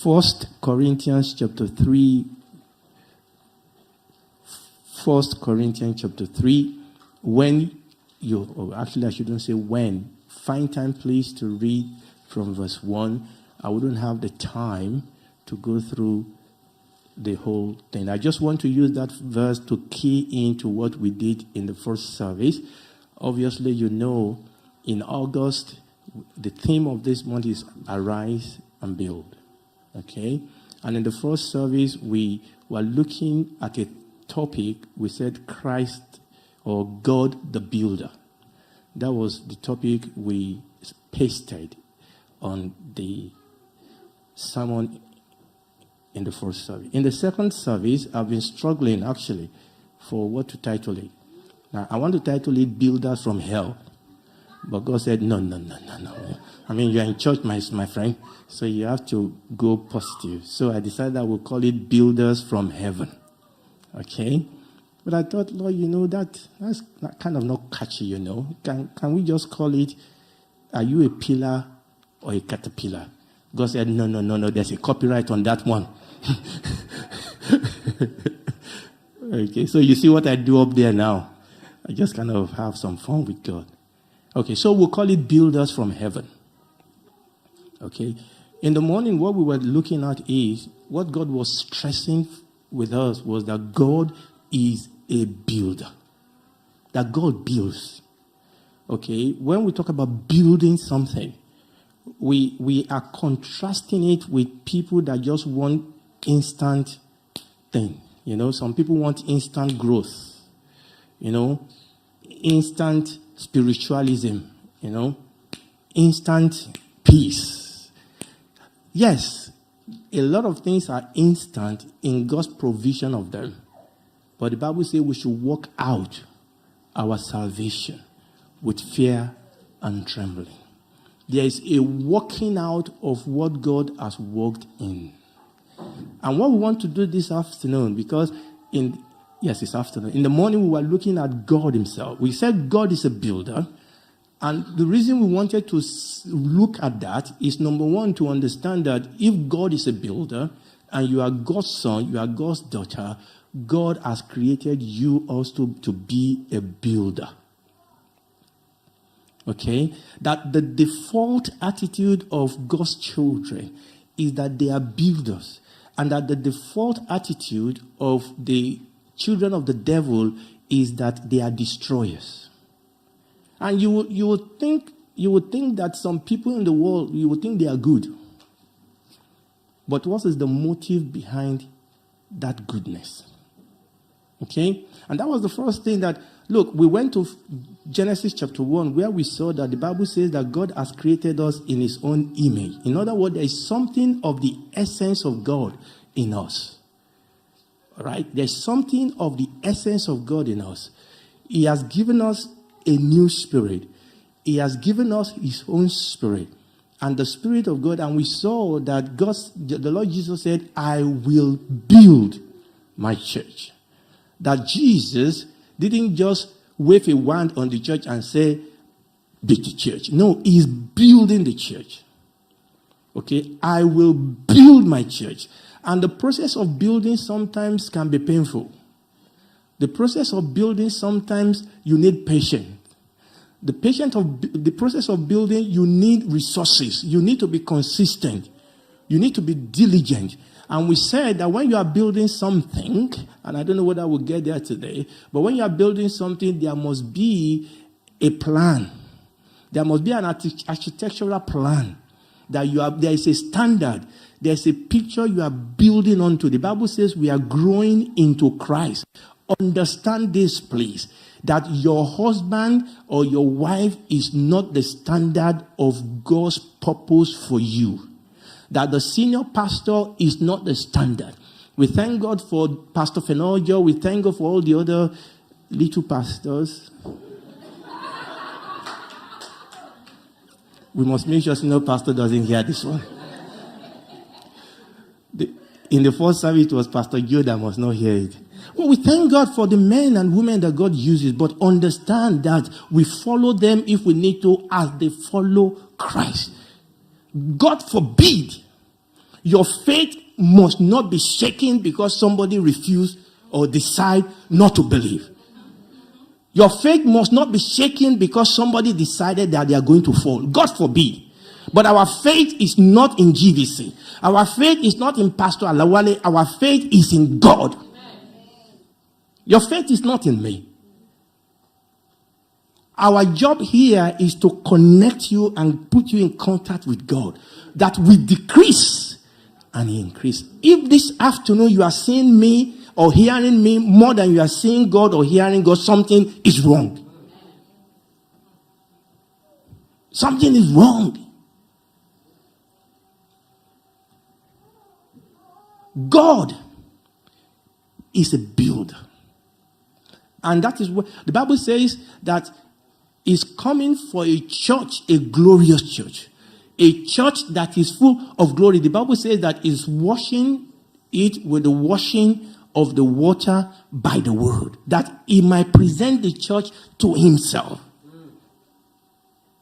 First Corinthians chapter 3. 1 Corinthians chapter 3. When you, or actually I shouldn't say when, find time please to read from verse 1. I wouldn't have the time to go through the whole thing. I just want to use that verse to key into what we did in the first service. Obviously, you know, in August, the theme of this month is Arise and Build. Okay? And in the first service, we were looking at a topic. We said Christ or God the Builder. That was the topic we pasted on the sermon in the first service. In the second service, I've been struggling actually for what to title it. Now, I want to title it Builders from Hell. But God said, no. I mean, you're in church, my friend, so you have to go positive. So I decided I would call it Builders from Heaven. Okay? But I thought, Lord, you know, that's kind of not catchy, you know. Can we just call it, are you a pillar or a caterpillar? God said, no, there's a copyright on that one. Okay, so you see what I do up there now. I just kind of have some fun with God. Okay, so we'll call it Builders from Heaven. Okay, in the morning, what we were looking at is what God was stressing with us was that God is a builder. That God builds. Okay, when we talk about building something, we are contrasting it with people that just want instant thing. You know, some people want instant growth. You know, instant spiritualism. You know, instant peace. Yes, a lot of things are instant in God's provision of them. But the Bible says we should work out our salvation with fear and trembling. There is a working out of what God has worked in. And what we want to do this afternoon, because it's afternoon. In the morning, we were looking at God himself. We said God is a builder. And the reason we wanted to look at that is, number one, to understand that if God is a builder and you are God's son, you are God's daughter, God has created you also to be a builder. Okay? That the default attitude of God's children is that they are builders. And that the default attitude of the children of the devil is that they are destroyers. And you would think that some people in the world, you would think they are good. But what is the motive behind that goodness? Okay? And that was the first thing that, look, we went to Genesis chapter 1 where we saw that the Bible says that God has created us in his own image. In other words, there is something of the essence of God in us. All right? There's something of the essence of God in us. He has given us a new spirit. He has given us his own spirit. And the Spirit of God, and we saw that the Lord Jesus said, I will build my church. That Jesus didn't just wave a wand on the church and say, build the church. No, he's building the church. Okay, I will build my church. And the process of building sometimes can be painful. The process of building sometimes you need patience. The process of building, you need resources. You need to be consistent. You need to be diligent. And we said that when you are building something, and I don't know whether we'll get there today, but when you are building something, there must be a plan. There must be an architectural plan. There is a standard. There's a picture you are building onto. The Bible says we are growing into Christ. Understand this, please, that your husband or your wife is not the standard of God's purpose for you. That the senior pastor is not the standard. We thank God for Pastor Fenojo. We thank God for all the other little pastors. We must make sure senior pastor doesn't hear this one. In the first service, it was Pastor Joe that must not hear it. Well, we thank God for the men and women that God uses, but understand that we follow them if we need to as they follow Christ. God forbid Your faith must not be shaken because somebody refused or decide not to believe. Your faith must not be shaken because somebody decided that they are going to fall. God forbid. But our faith is not in GVC. Our faith is not in Pastor Alawale. Our faith is in God. Your faith is not in me. Our job here is to connect you and put you in contact with God, that we decrease and He increase. If this afternoon you are seeing me or hearing me more than you are seeing God or hearing God, something is wrong. Something is wrong. God is a builder. And that is what the Bible says, that is coming for a church, a glorious church. A church that is full of glory. The Bible says that is washing it with the washing of the water by the word, that He might present the church to Himself.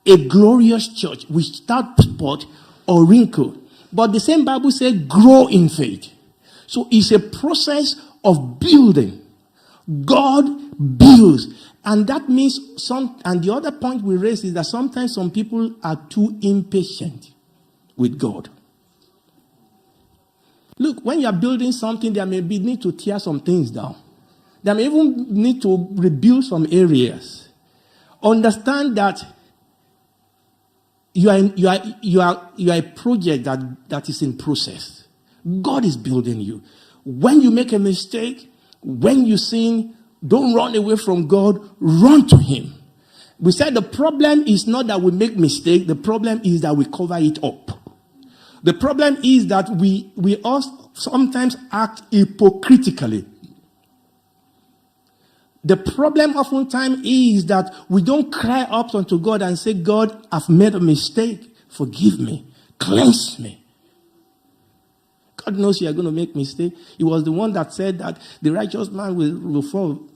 A glorious church without spot or wrinkle. But the same Bible says grow in faith. So it's a process of building. God builds. And that means and the other point we raise is that sometimes some people are too impatient with God. Look, when you are building something, there may be need to tear some things down. There may even need to rebuild some areas. Understand that you are a project that is in process. God is building you. When you make a mistake, when you sin, don't run away from God, run to Him. We said the problem is not that we make mistakes, the problem is that we cover it up. The problem is that we all sometimes act hypocritically. The problem oftentimes is that we don't cry up unto God and say, God, I've made a mistake. Forgive me. Cleanse me. God knows you are going to make mistakes. He was the one that said that the righteous man will fall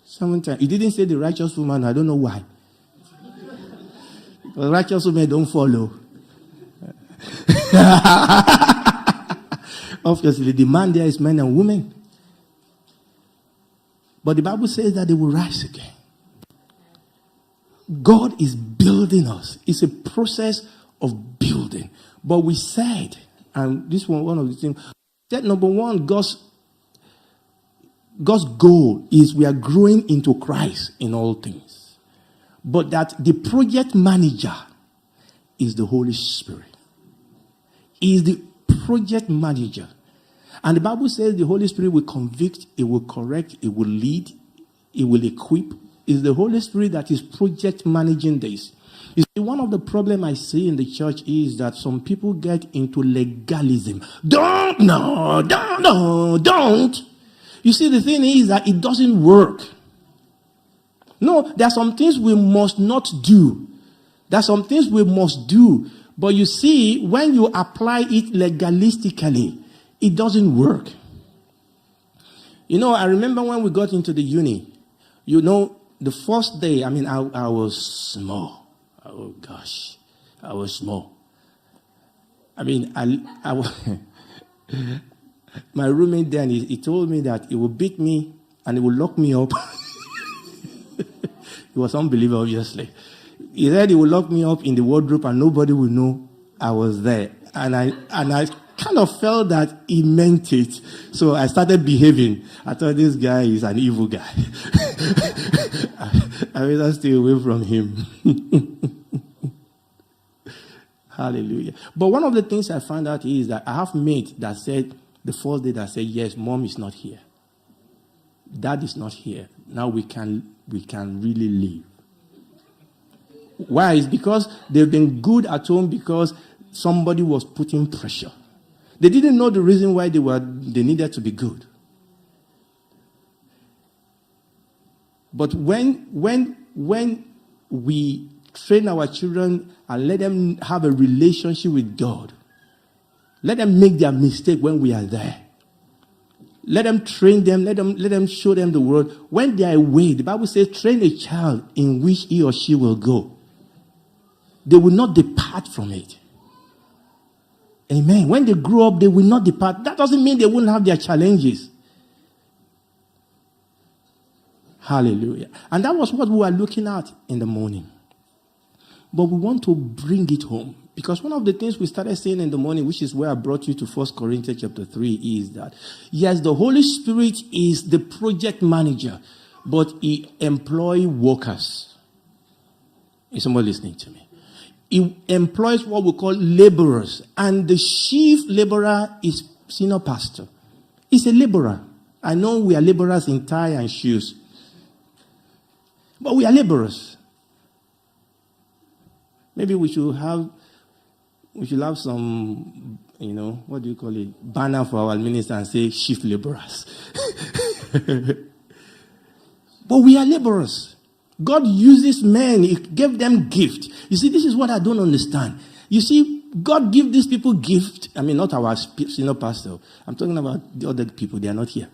7 times. He didn't say the righteous woman. I don't know why. The righteous women don't follow. Obviously, the man there is men and women. But the Bible says that they will rise again. God is building us. It's a process of building. But we said, and this one of the things, that number one, God's goal is we are growing into Christ in all things. But that the project manager is the Holy Spirit. He is the project manager. And the Bible says the Holy Spirit will convict, it will correct, it will lead, it will equip. It's the Holy Spirit that is project managing this. You see, one of the problems I see in the church is that some people get into legalism. Don't. You see, the thing is that it doesn't work. No, there are some things we must not do. There are some things we must do. But you see, when you apply it legalistically, it doesn't work. You know, I remember when we got into the uni, you know, the first day, I was small. Oh, gosh. I was small. My roommate then, he told me that he would beat me and he would lock me up. He was unbelievable, obviously. He said he would lock me up in the wardrobe and nobody would know I was there. And I kind of felt that he meant it. So I started behaving. I thought this guy is an evil guy. I better stay away from him. Hallelujah. But one of the things I found out is that I have mates that said, the first day that said, yes, mom is not here. Dad is not here. Now we can really live. Why? It's because they've been good at home because somebody was putting pressure. They didn't know the reason why they needed to be good. But when we train our children and let them have a relationship with God, let them make their mistake when we are there. Let them train them. Let them show them the word. When they are away, the Bible says, train a child in which he or she will go. They will not depart from it. Amen. When they grow up, they will not depart. That doesn't mean they won't have their challenges. Hallelujah. And that was what we were looking at in the morning. But we want to bring it home. Because one of the things we started saying in the morning, which is where I brought you to 1 Corinthians chapter 3, is that, yes, the Holy Spirit is the project manager, but he employs workers. Is somebody listening to me? He employs what we call laborers. And the chief laborer is senior pastor. He's a laborer. I know we are laborers in tie and shoes. But we are laborers. Maybe we should have some, what do you call it? Banner for our minister and say chief laborers. But we are laborers. God uses men. He gave them gift. You see, this is what I don't understand. You see, God give these people gift. I mean, not our senior pastor. I'm talking about the other people. They are not here.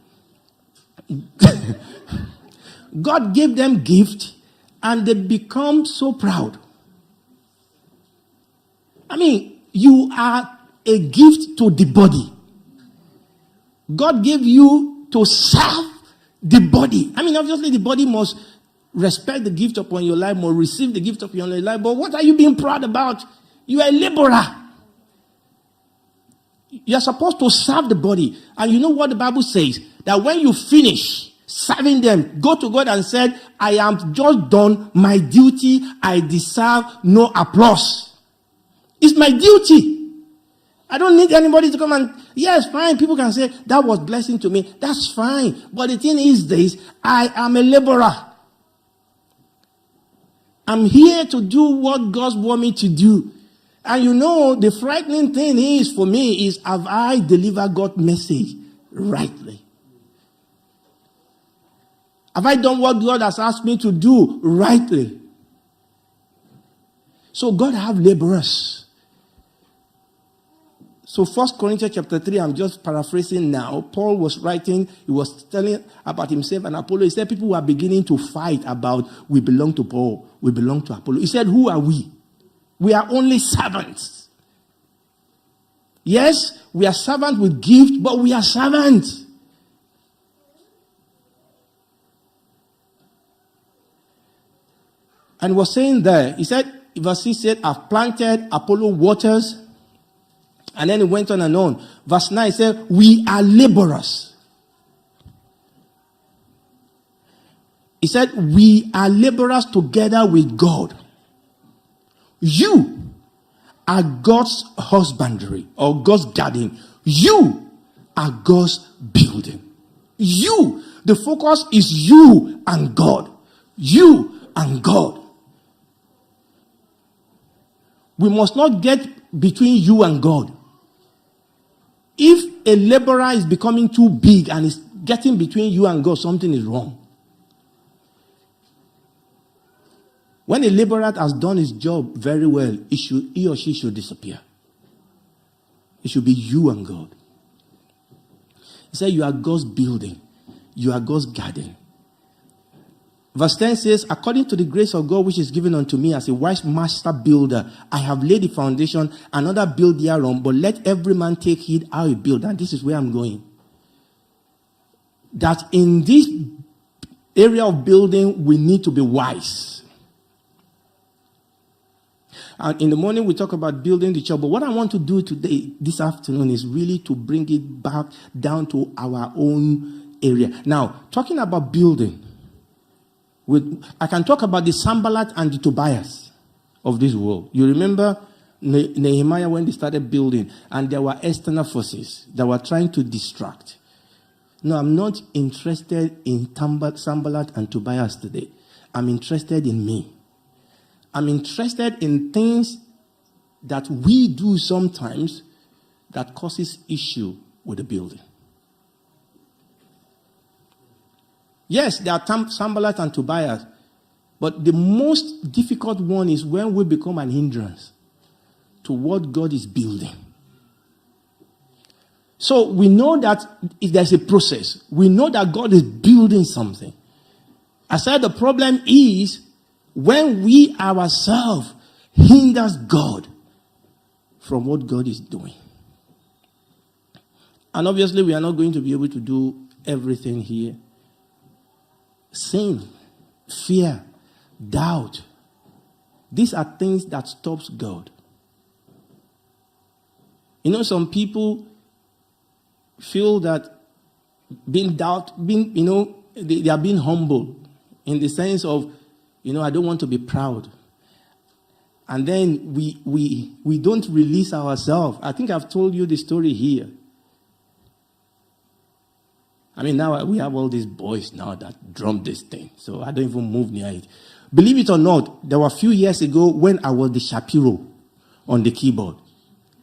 God gave them gift, and they become so proud. I mean, you are a gift to the body. God gave you to serve the body. I mean, obviously, the body must respect the gift upon your life, must receive the gift upon your life. But what are you being proud about? You are a laborer. You are supposed to serve the body. And you know what the Bible says? That when you finish serving them, go to God and said, I am just done my duty. I deserve no applause. It's my duty. I don't need anybody to come and, yes, fine. People can say, that was blessing to me. That's fine. But the thing is this, I am a laborer. I'm here to do what God wants me to do. And you know, the frightening thing is for me is, have I delivered God's message rightly? Have I done what God has asked me to do rightly? So God have laborers. So 1 Corinthians chapter 3, I'm just paraphrasing now. Paul was writing, he was telling about himself and Apollo. He said people were beginning to fight about, we belong to Paul, we belong to Apollo. He said, who are we? We are only servants. Yes, we are servants with gift, but we are servants. And he was saying there, he said, verse 6 said, I've planted, Apollo waters. And then he went on and on. Verse 9 said, we are laborers. He said, we are laborers together with God. You are God's husbandry or God's garden. You are God's building. You, the focus is you and God. You and God. We must not get between you and God. If a laborer is becoming too big and is getting between you and God, something is wrong. When a laborer has done his job very well, he or she should disappear. It should be you and God. He said, you are God's building. You are God's garden. Verse 10 says, according to the grace of God which is given unto me as a wise master builder, I have laid the foundation, another build thereon, but let every man take heed how he build. And this is where I'm going. That in this area of building, we need to be wise. And in the morning, we talk about building the church. But what I want to do today, this afternoon, is really to bring it back down to our own area. Now, talking about building, I can talk about the Sanballat and the Tobias of this world. You remember Nehemiah when they started building, and there were external forces that were trying to distract. No, I'm not interested in Sanballat and Tobias today. I'm interested in me. I'm interested in things that we do sometimes that causes issue with the building. Yes, there are Sanballat and Tobias, but the most difficult one is when we become an hindrance to what God is building. So we know that there's a process. We know that God is building something. I said the problem is when we ourselves hinders God from what God is doing. And obviously, we are not going to be able to do everything here. Sin, fear, doubt. These are things that stops God. You know, some people feel that they are being humble in the sense of, I don't want to be proud. And then we don't release ourselves. I think I've told you the story here. I mean, now we have all these boys now that drum this thing. So I don't even move near it. Believe it or not, there were a few years ago when I was the Shapiro on the keyboard.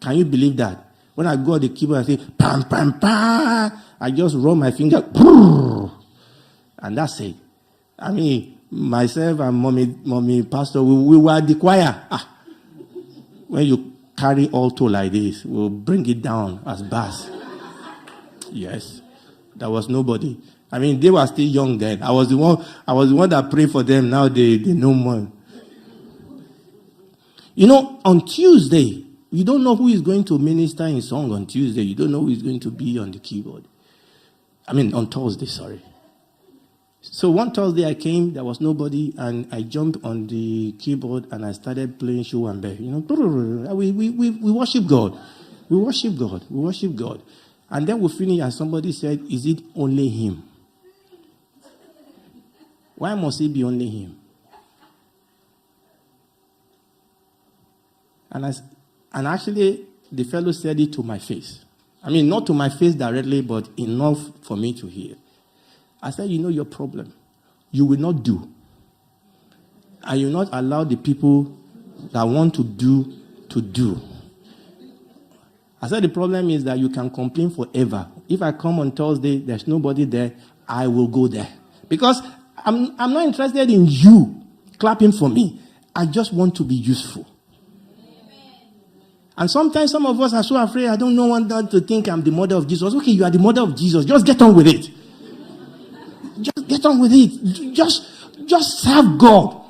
Can you believe that? When I go on the keyboard, I say, pam, pam, pam. I just run my finger, and that's it. I mean, myself and mommy pastor, we were the choir. When you carry alto like this, we'll bring it down as bass. Yes. There was nobody. I mean, they were still young then. I was the one that prayed for them. Now they know more. On Tuesday, you don't know who is going to minister in song on Tuesday. You don't know who is going to be on the keyboard. I mean, on Thursday, sorry. So one Thursday I came, there was nobody, and I jumped on the keyboard and I started playing show and bell. We worship God. We worship God. We worship God. And then we finished and somebody said, is it only him? Why must it be only him? And actually, the fellow said it to my face. I mean, not to my face directly, but enough for me to hear. I said, your problem. You will not do. And you will not allow the people that want to do to do. I said, the problem is that you can complain forever. If I come on Thursday, there's nobody there, I will go there. Because I'm not interested in you clapping for me. I just want to be useful. And sometimes some of us are so afraid, I don't want them to think I'm the mother of Jesus. Okay, you are the mother of Jesus. Just get on with it. Just get on with it. Just serve God.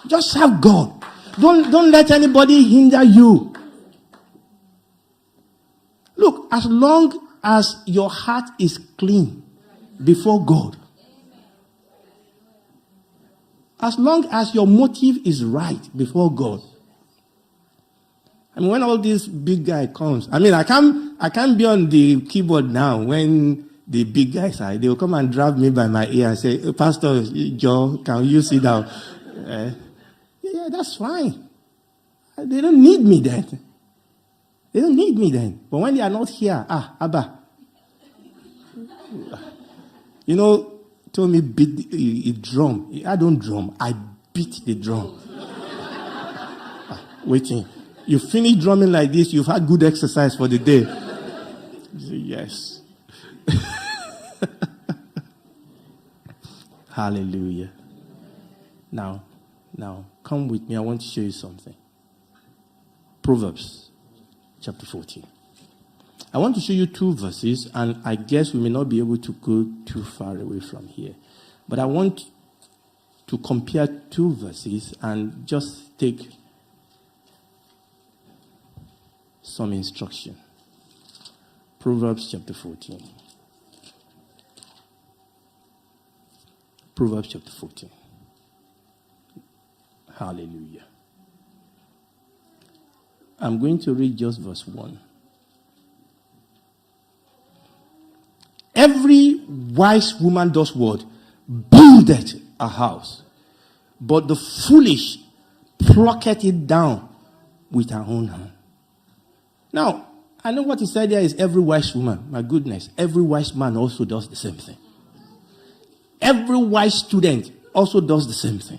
Just serve God. Don't let anybody hinder you. Look, as long as your heart is clean before God, as long as your motive is right before God. I mean, when all this big guy comes, I mean, I can't be on the keyboard now when the big guys are. They will come and grab me by my ear and say, Pastor Joe, can you sit down? Yeah, that's fine. They don't need me then. They don't need me then. But when they are not here, Abba. Told me beat the drum. I don't drum. I beat the drum. Waiting. You finish drumming like this, you've had good exercise for the day. You say, yes. Hallelujah. Now, come with me. I want to show you something. Proverbs chapter 14. I want to show you two verses, and I guess we may not be able to go too far away from here. But I want to compare two verses and just take some instruction. Proverbs chapter 14. Proverbs chapter 14. Hallelujah. I'm going to read just verse 1. Every wise woman does what? Buildeth a house. But the foolish plucketh it down with her own hand. Now, I know what he said there is every wise woman. My goodness, every wise man also does the same thing. Every wise student also does the same thing.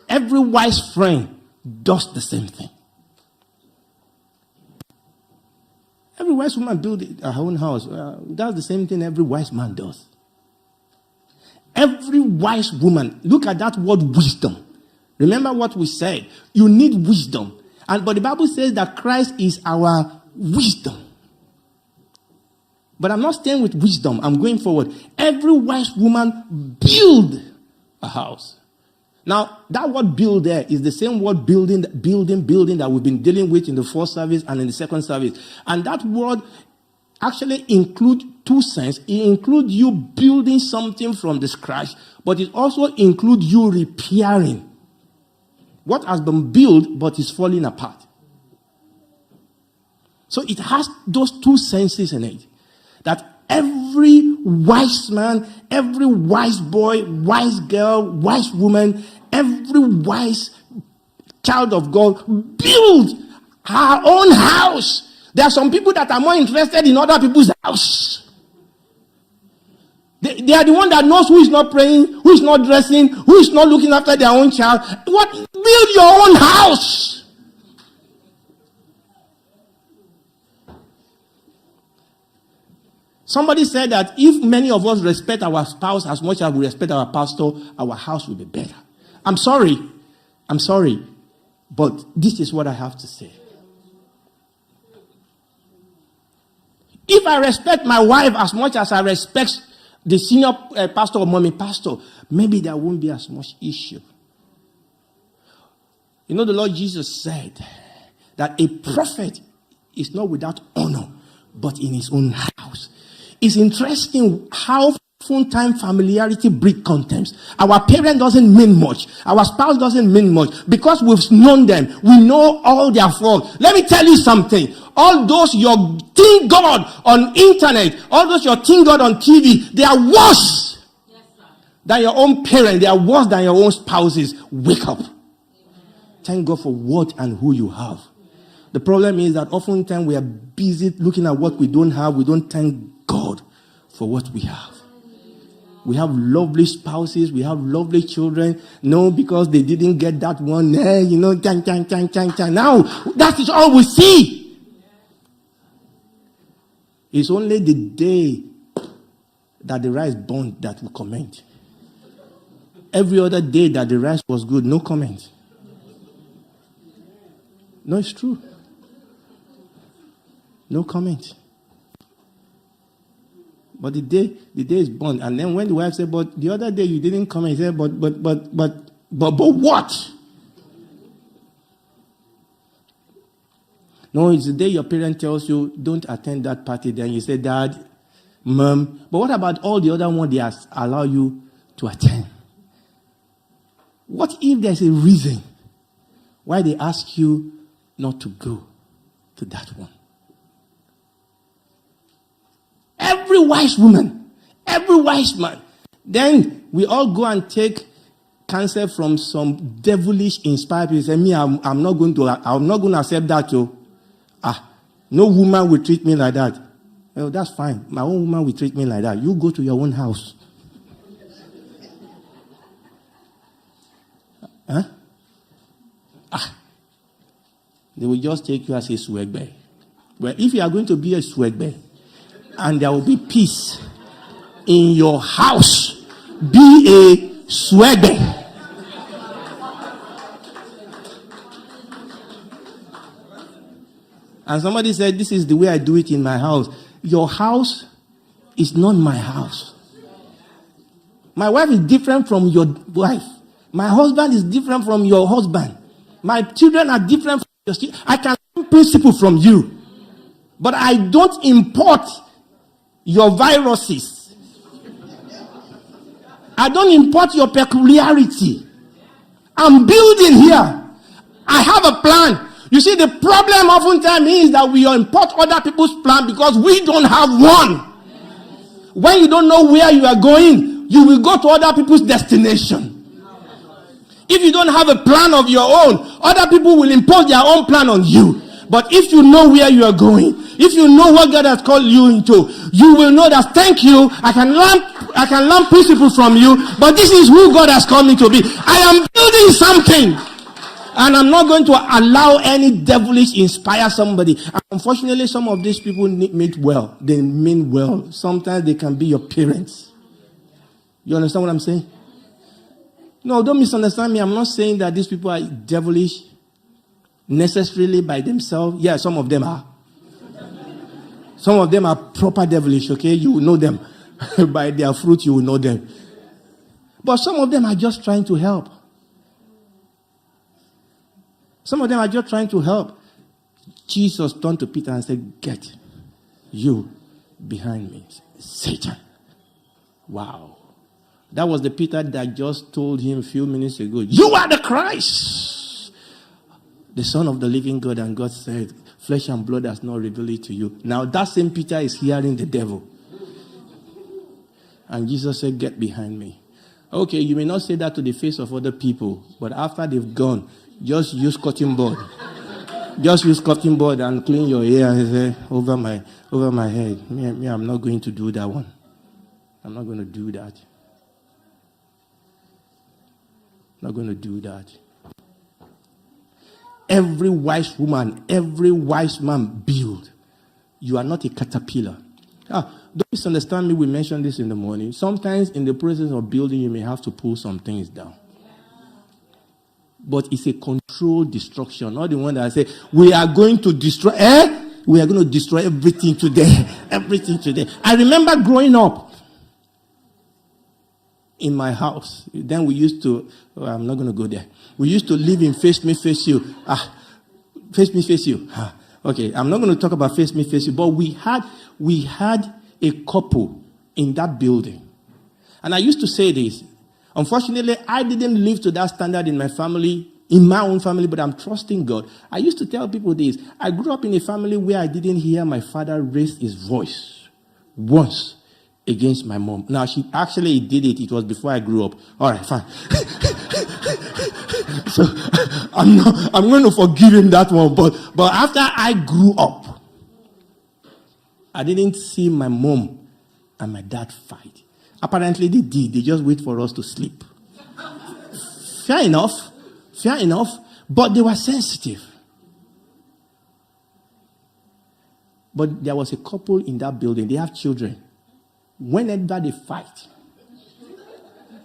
Every wise friend does the same thing. Every wise woman builds her own house. That's the same thing every wise man does. Every wise woman, look at that word wisdom. Remember what we said. You need wisdom. But the Bible says that Christ is our wisdom. But I'm not staying with wisdom. I'm going forward. Every wise woman build a house. Now, that word build there is the same word building that we've been dealing with in the first service and in the second service. And that word actually include two senses. It includes you building something from the scratch, but it also includes you repairing what has been built but is falling apart. So it has those two senses in it. That every wise man, every wise boy, wise girl, wise woman, every wise child of God build her own house. There are some people that are more interested in other people's house. They are the one that knows who is not praying, who is not dressing, who is not looking after their own child. What? Build your own house. Somebody said that if many of us respect our spouse as much as we respect our pastor, our house will be better. I'm sorry, but this is what I have to say. If I respect my wife as much as I respect the senior pastor or mommy pastor, maybe there won't be as much issue. You know, the Lord Jesus said that a prophet is not without honor, but in his own house. It's interesting how full-time familiarity breeds contempt. Our parent doesn't mean much. Our spouse doesn't mean much. Because we've known them, we know all their faults. Let me tell you something. All those your teen God on internet, all those your teen God on TV, they are worse than your own parents. They are worse than your own spouses. Wake up. Thank God for what and who you have. The problem is that oftentimes we are busy looking at what we don't have. We don't thank God for what we have. We have lovely spouses. We have lovely children. No, because they didn't get that one. Now, that is all we see. It's only the day that the rice burned that we comment. Every other day that the rice was good, no comment. No, it's true. No comment. But the day is born, and then when the wife said, "But the other day you didn't come," he said, "But what?" No, it's the day your parent tells you, "Don't attend that party." Then you say, "Dad, Mom." But what about all the other ones they allow you to attend? What if there's a reason why they ask you not to go to that one? Every wise woman, every wise man. Then we all go and take counsel from some devilish inspired people. Say, "Me, I'm not going to accept that too. No woman will treat me like that." Well, that's fine. My own woman will treat me like that. You go to your own house. Huh? They will just take you as a swagbear. Well, if you are going to be a swagbear, and there will be peace in your house, be a swagger. And somebody said, "This is the way I do it in my house." Your house is not my house. My wife is different from your wife. My husband is different from your husband. My children are different from your children. I can learn principle from you, but I don't import your viruses. I don't import your peculiarity. I'm building here. I have a plan. You see, the problem oftentimes is that we import other people's plan because we don't have one. When you don't know where you are going, you will go to other people's destination. If you don't have a plan of your own, other people will impose their own plan on you. But if you know where you are going, if you know what God has called you into, you will know that, thank you, I can learn principles from you, but this is who God has called me to be. I am building something, and I'm not going to allow any devilish inspire somebody. And unfortunately, some of these people mean well. They mean well. Sometimes they can be your parents. You understand what I'm saying? No, don't misunderstand me. I'm not saying that these people are devilish necessarily by themselves. Yeah, some of them are. Some of them are proper devilish, okay? You will know them. By their fruit, you will know them. But some of them are just trying to help. Some of them are just trying to help. Jesus turned to Peter and said, "Get you. behind me. Satan. Wow. That was the Peter that just told him a few minutes ago, you are the Christ, the Son of the living God. And God said, flesh and blood has not revealed it to you. Now that same Peter is hearing the devil. And Jesus said, get behind me. Okay, you may not say that to the face of other people, but after they've gone, just use cotton board. Just use cotton board and clean your hair and say, over my head. Me, I'm not going to do that one. I'm not going to do that. Not going to do that. Every wise woman, every wise man build. You are not a caterpillar. Don't misunderstand me. We mentioned this in the morning. Sometimes in the process of building, you may have to pull some things down. But it's a controlled destruction. Not the one that I say, we are going to destroy. We are going to destroy everything today. Everything today. I remember growing up in my house. Then we used to, I'm not going to go there. We used to live in face me, face you. Face me, face you. Okay, I'm not going to talk about face me, face you. But we had a couple in that building. And I used to say this. Unfortunately, I didn't live to that standard in my family, in my own family, but I'm trusting God. I used to tell people this. I grew up in a family where I didn't hear my father raise his voice once against my mom. Now, she actually did it. It was before I grew up. All right, fine. So I'm going to forgive him that one. But after I grew up, I didn't see my mom and my dad fight. Apparently they did. They just wait for us to sleep. Fair enough. But they were sensitive. But there was a couple in that building. They have children. Whenever they fight,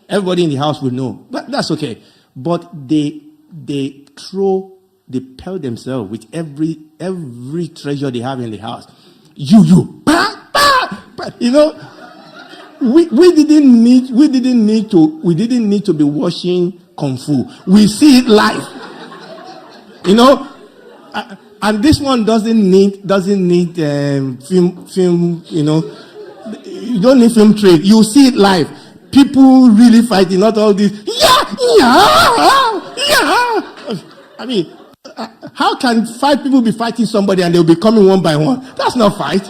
everybody in the house will know. But that's okay. But they pelt themselves with every treasure they have in the house. You. You know, we didn't need to be watching Kung Fu. We see it live. You know, and this one doesn't need film. You know, you don't need film trade. You see it live. People really fighting, not all this. Yeah. I mean, how can 5 people be fighting somebody and they'll be coming one by one? That's not fight.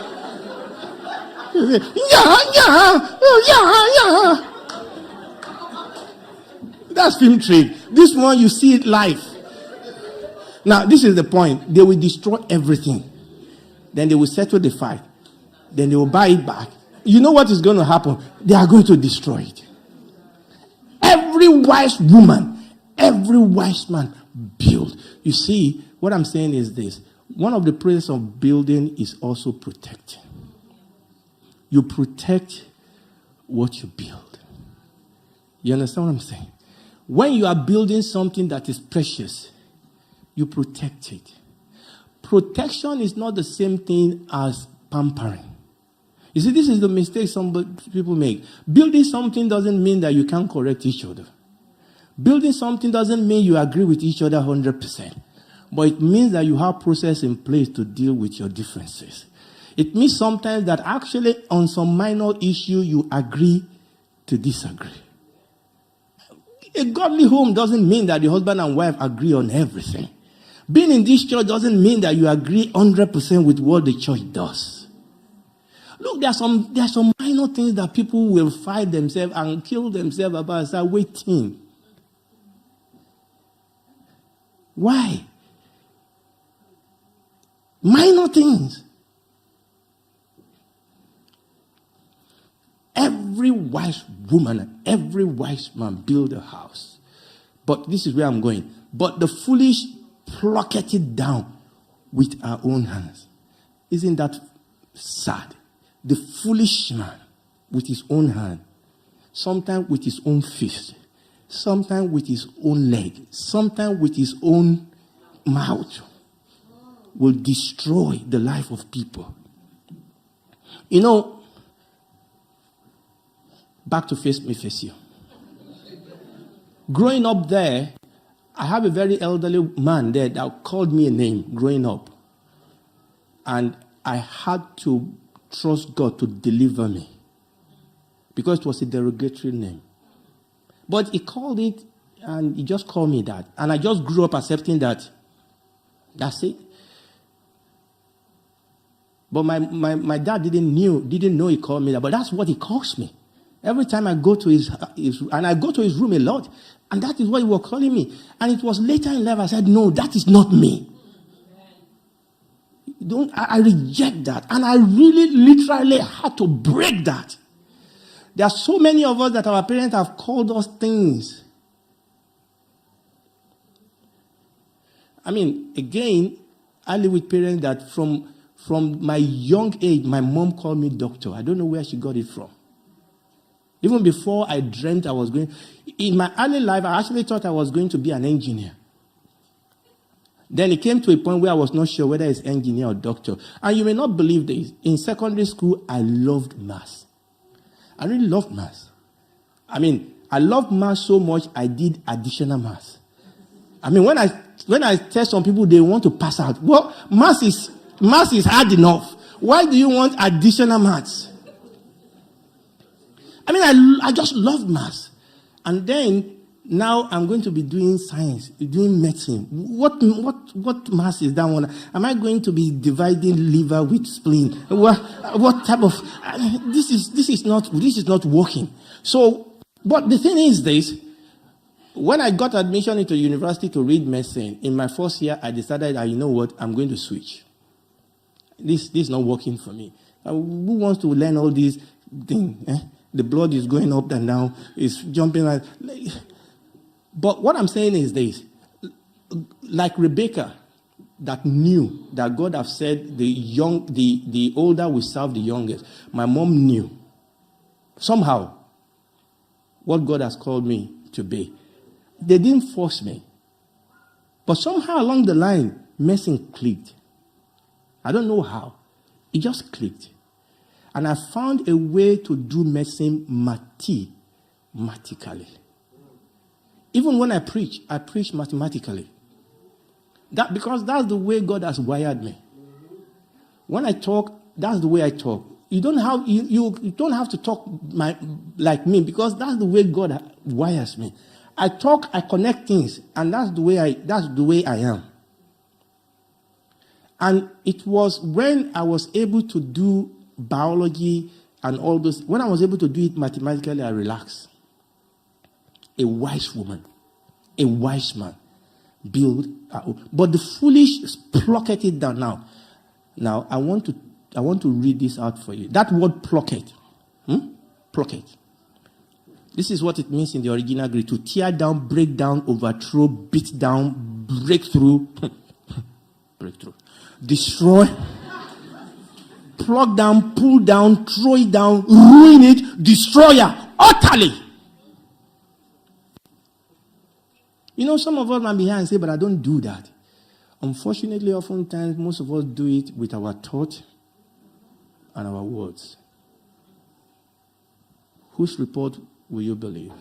Yeah. That's film trade. This one, you see it live. Now, this is the point. They will destroy everything. Then they will settle the fight. Then they will buy it back. You know what is going to happen? They are going to destroy it. Every wise woman, every wise man build. You see, what I'm saying is this. One of the processes of building is also protecting. You protect what you build. You understand what I'm saying? When you are building something that is precious, you protect it. Protection is not the same thing as pampering. You see, this is the mistake some people make. Building something doesn't mean that you can't correct each other. Building something doesn't mean you agree with each other 100%. But it means that you have process in place to deal with your differences. It means sometimes that actually on some minor issue you agree to disagree. A godly home doesn't mean that the husband and wife agree on everything. Being in this church doesn't mean that you agree 100% with what the church does. Look, there are some minor things that people will fight themselves and kill themselves about and start waiting. Why? Minor things. Every wise woman and every wise man build a house. But this is where I'm going. But the foolish pluck it down with our own hands. Isn't that sad? The foolish man with his own hand, sometimes with his own fist, sometimes with his own leg, sometimes with his own mouth, will destroy the life of people. You know, back to face me, face you. Growing up there, I have a very elderly man there that called me a name growing up. And I had to trust God to deliver me. Because it was a derogatory name. But he called it, and he just called me that. And I just grew up accepting that. That's it. But my dad didn't know he called me that. But that's what he calls me. Every time I go to his and I go to his room a lot, and that is what he was calling me. And it was later in life I said, no, that is not me. I reject that. And I really literally had to break that. There are so many of us that our parents have called us things. I mean, again, I live with parents that from my young age, my mom called me doctor. I don't know where she got it from. Even before I dreamt I was going, in my early life, I actually thought I was going to be an engineer. Then it came to a point where I was not sure whether it's engineer or doctor. And you may not believe this. In secondary school, I loved maths. I really loved maths. I mean, I loved maths so much, I did additional maths. I mean, when I tell some people they want to pass out, well, maths is hard enough. Why do you want additional maths? I mean, I just loved maths. And then, now I'm going to be doing science, doing medicine. What maths is that one? Am I going to be dividing liver with spleen? What type of... This is not working. So, but the thing is this. When I got admission into university to read medicine, in my first year, I decided that, you know what, I'm going to switch. This is not working for me. Who wants to learn all these things? The blood is going up and down. It's jumping like... But what I'm saying is this. Like Rebecca, that knew that God have said the older will serve the youngest. My mom knew. Somehow, what God has called me to be. They didn't force me. But somehow along the line, medicine clicked. I don't know how. It just clicked. And I found a way to do medicine mathematically. Even when I preach mathematically. Because that's the way God has wired me. When I talk, that's the way I talk. You don't have to talk like me, because that's the way God wires me. I talk, I connect things, and that's the way I am. And it was when I was able to do biology and all those, when I was able to do it mathematically, I relaxed. A wise woman, a wise man build. But the foolish pluck it down. Now I want to read this out for you. That word pluck it. Pluck it. This is what it means in the original Greek: to tear down, break down, overthrow, beat down, break through, destroy, pluck down, pull down, throw it down, ruin it, destroyer, utterly. You know, some of us might be here and say, but I don't do that. Unfortunately, oftentimes, most of us do it with our thought and our words. Whose report will you believe?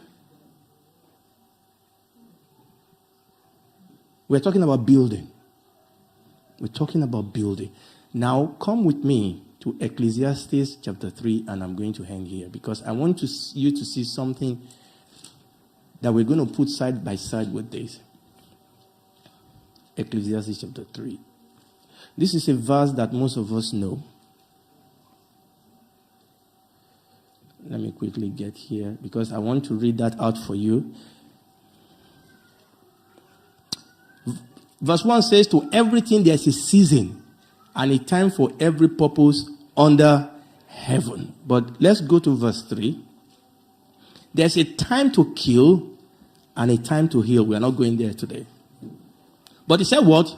We're talking about building. We're talking about building. Now, come with me to Ecclesiastes chapter 3, and I'm going to hang here, because I want you to see something that we're going to put side by side with this. Ecclesiastes chapter 3. This is a verse that most of us know. Let me quickly get here, because I want to read that out for you. Verse 1 says, to everything there's a season and a time for every purpose under heaven. But let's go to verse 3. There's a time to kill and a time to heal. We are not going there today. But he said what?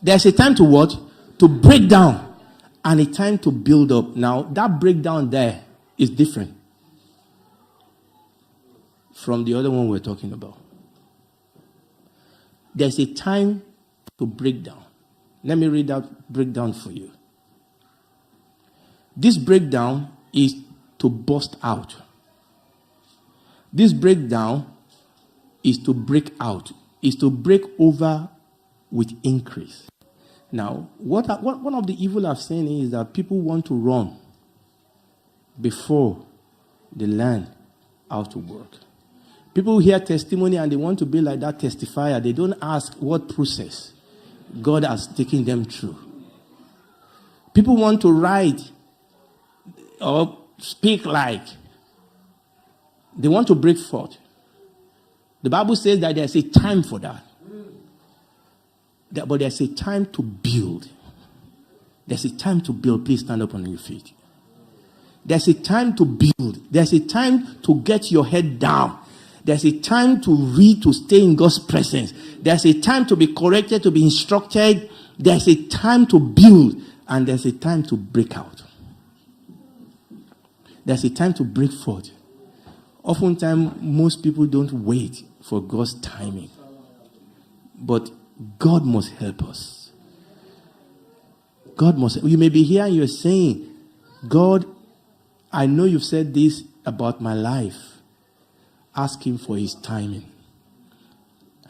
There's a time to what? To break down and a time to build up. Now, that breakdown there is different from the other one we're talking about. There's a time to break down. Let me read that breakdown for you. This breakdown is to burst out. This breakdown is to break out, is to break over with increase. Now, one of the evil I've seen is that people want to run before they learn how to work. People hear testimony and they want to be like that testifier. They don't ask what process God has taken them through. People want to write or speak like. They want to break forth. The Bible says that there's a time for that. But there's a time to build. There's a time to build. Please stand up on your feet. There's a time to build. There's a time to get your head down. There's a time to read, to stay in God's presence. There's a time to be corrected, to be instructed. There's a time to build. And there's a time to break out. There's a time to break forth. Oftentimes, most people don't wait for God's timing. But God must help us. God must. You may be here and you're saying, God, I know you've said this about my life. Ask him for his timing.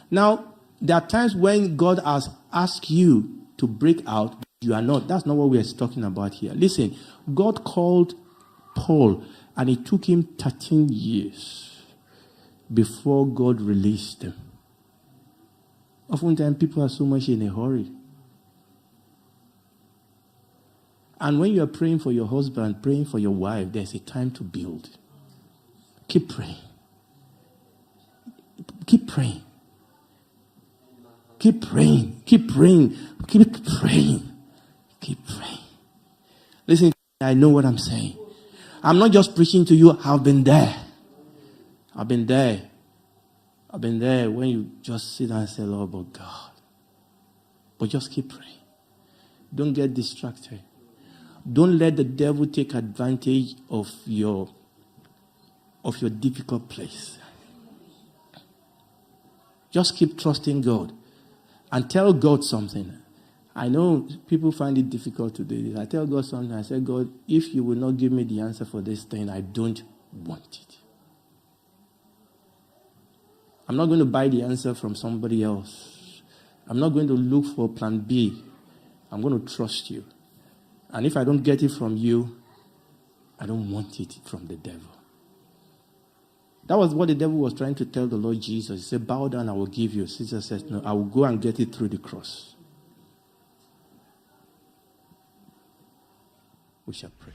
Now, there are times when God has asked you to break out, but you are not. That's not what we are talking about here. Listen, God called Paul, and it took him 13 years before God released him. Oftentimes, people are so much in a hurry. And when you are praying for your husband, praying for your wife, there's a time to build. Keep praying. Keep praying. Keep praying. Keep praying. Keep praying. Keep praying. Listen, I know what I'm saying. I'm not just preaching to you. I've been there. I've been there. I've been there when you just sit and say, Lord, but God. But just keep praying. Don't get distracted. Don't let the devil take advantage of your difficult place. Just keep trusting God and tell God something. I know people find it difficult to do this. I tell God something. I say, God, if you will not give me the answer for this thing, I don't want it. I'm not going to buy the answer from somebody else. I'm not going to look for plan B. I'm going to trust you. And if I don't get it from you, I don't want it from the devil. That was what the devil was trying to tell the Lord Jesus. He said, bow down, I will give you. Jesus said, no, I will go and get it through the cross. We shall pray.